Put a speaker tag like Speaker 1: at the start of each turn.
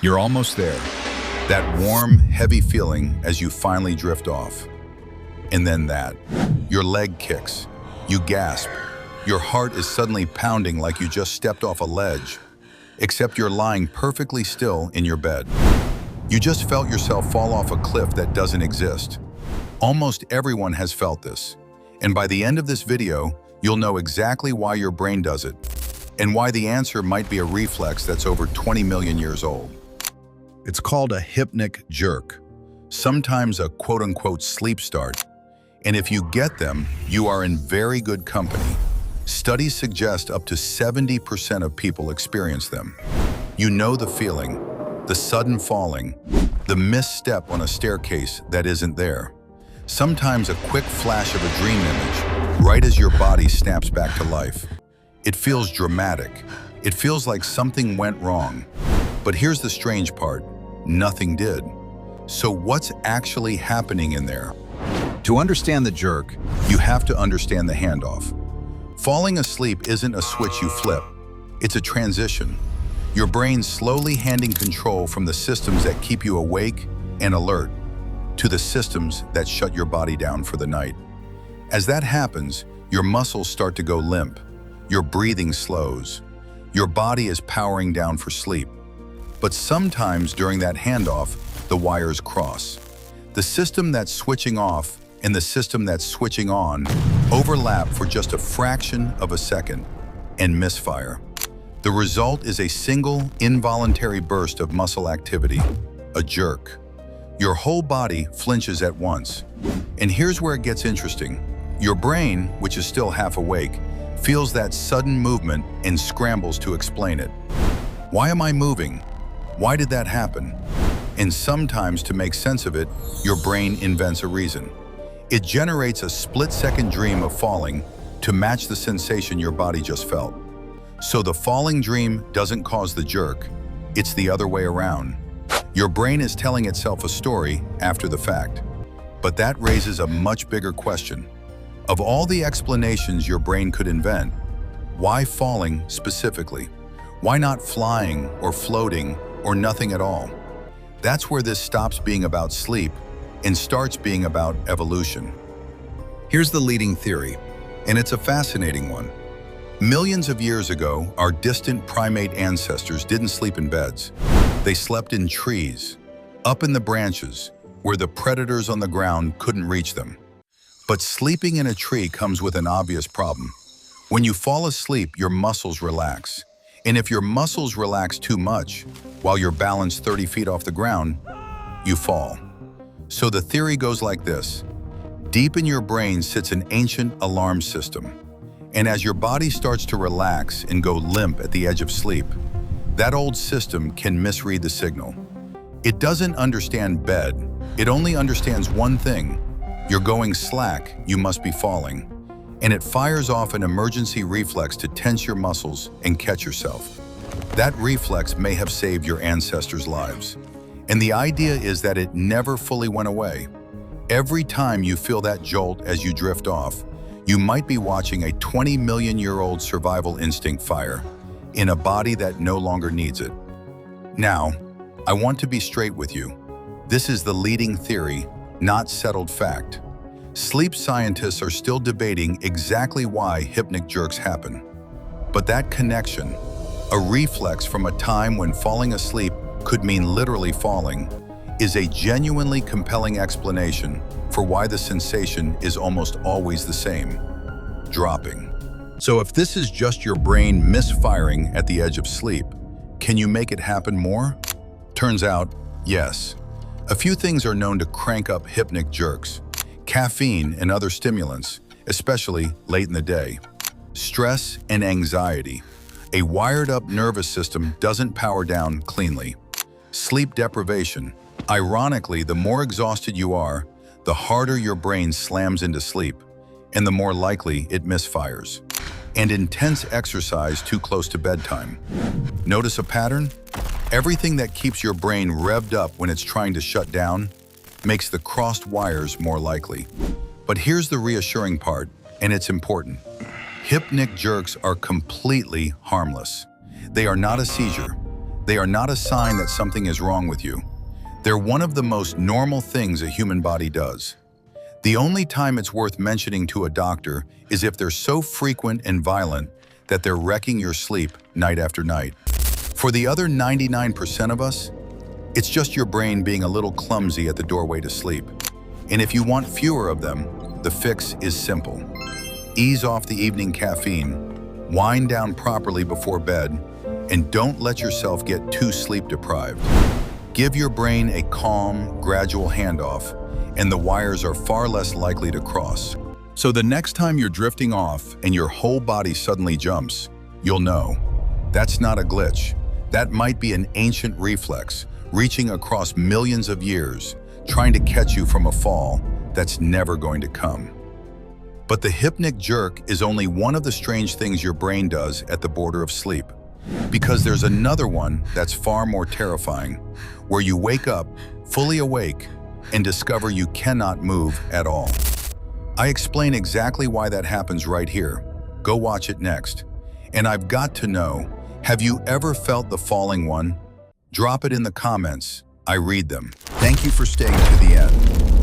Speaker 1: You're almost there. That warm, heavy feeling as you finally drift off. And then your leg kicks. You gasp. Your heart is suddenly pounding like you just stepped off a ledge, except you're lying perfectly still in your bed. You just felt yourself fall off a cliff that doesn't exist. Almost everyone has felt this. And by the end of this video, you'll know exactly why your brain does it, and why the answer might be a reflex that's over 20 million years old. It's called a hypnic jerk, sometimes a quote-unquote sleep start. And if you get them, you are in very good company. Studies suggest up to 70% of people experience them. You know the feeling, the sudden falling, the misstep on a staircase that isn't there. Sometimes a quick flash of a dream image, right as your body snaps back to life. It feels dramatic. It feels like something went wrong. But here's the strange part, nothing did. So what's actually happening in there? To understand the jerk, you have to understand the handoff. Falling asleep isn't a switch you flip. It's a transition. Your brain slowly handing control from the systems that keep you awake and alert to the systems that shut your body down for the night. As that happens, your muscles start to go limp. Your breathing slows. Your body is powering down for sleep. But sometimes during that handoff, the wires cross. The system that's switching off and the system that's switching on overlap for just a fraction of a second and misfire. The result is a single involuntary burst of muscle activity, a jerk. Your whole body flinches at once. And here's where it gets interesting. Your brain, which is still half awake, feels that sudden movement and scrambles to explain it. Why am I moving? Why did that happen? And sometimes, to make sense of it, your brain invents a reason. It generates a split-second dream of falling to match the sensation your body just felt. So the falling dream doesn't cause the jerk, it's the other way around. Your brain is telling itself a story after the fact. But that raises a much bigger question. Of all the explanations your brain could invent, why falling specifically? Why not flying or floating or nothing at all? That's where this stops being about sleep and starts being about evolution. Here's the leading theory, and it's a fascinating one. Millions of years ago, our distant primate ancestors didn't sleep in beds. They slept in trees, up in the branches, where the predators on the ground couldn't reach them. But sleeping in a tree comes with an obvious problem. When you fall asleep, your muscles relax. And if your muscles relax too much, while you're balanced 30 feet off the ground, you fall. So the theory goes like this. Deep in your brain sits an ancient alarm system. And as your body starts to relax and go limp at the edge of sleep, that old system can misread the signal. It doesn't understand bed. It only understands one thing. You're going slack, you must be falling. And it fires off an emergency reflex to tense your muscles and catch yourself. That reflex may have saved your ancestors' lives. And the idea is that it never fully went away. Every time you feel that jolt as you drift off, you might be watching a 20 million year old survival instinct fire in a body that no longer needs it. Now, I want to be straight with you. This is the leading theory, not settled fact. Sleep scientists are still debating exactly why hypnic jerks happen. But that connection, a reflex from a time when falling asleep could mean literally falling, is a genuinely compelling explanation for why the sensation is almost always the same, dropping. So if this is just your brain misfiring at the edge of sleep, can you make it happen more? Turns out, yes. A few things are known to crank up hypnic jerks. Caffeine and other stimulants, especially late in the day. Stress and anxiety. A wired-up nervous system doesn't power down cleanly. Sleep deprivation. Ironically, the more exhausted you are, the harder your brain slams into sleep, and the more likely it misfires. And intense exercise too close to bedtime. Notice a pattern? Everything that keeps your brain revved up when it's trying to shut down makes the crossed wires more likely. But here's the reassuring part, and it's important. Hypnic jerks are completely harmless. They are not a seizure. They are not a sign that something is wrong with you. They're one of the most normal things a human body does. The only time it's worth mentioning to a doctor is if they're so frequent and violent that they're wrecking your sleep night after night. For the other 99% of us, it's just your brain being a little clumsy at the doorway to sleep. And if you want fewer of them, the fix is simple. Ease off the evening caffeine, wind down properly before bed, and don't let yourself get too sleep deprived. Give your brain a calm, gradual handoff, and the wires are far less likely to cross. So the next time you're drifting off and your whole body suddenly jumps, you'll know. That's not a glitch. That might be an ancient reflex, reaching across millions of years, trying to catch you from a fall that's never going to come. But the hypnic jerk is only one of the strange things your brain does at the border of sleep. Because there's another one that's far more terrifying, where you wake up, fully awake, and discover you cannot move at all. I explain exactly why that happens right here. Go watch it next. And I've got to know, have you ever felt the falling one? Drop it in the comments. I read them. Thank you for staying to the end.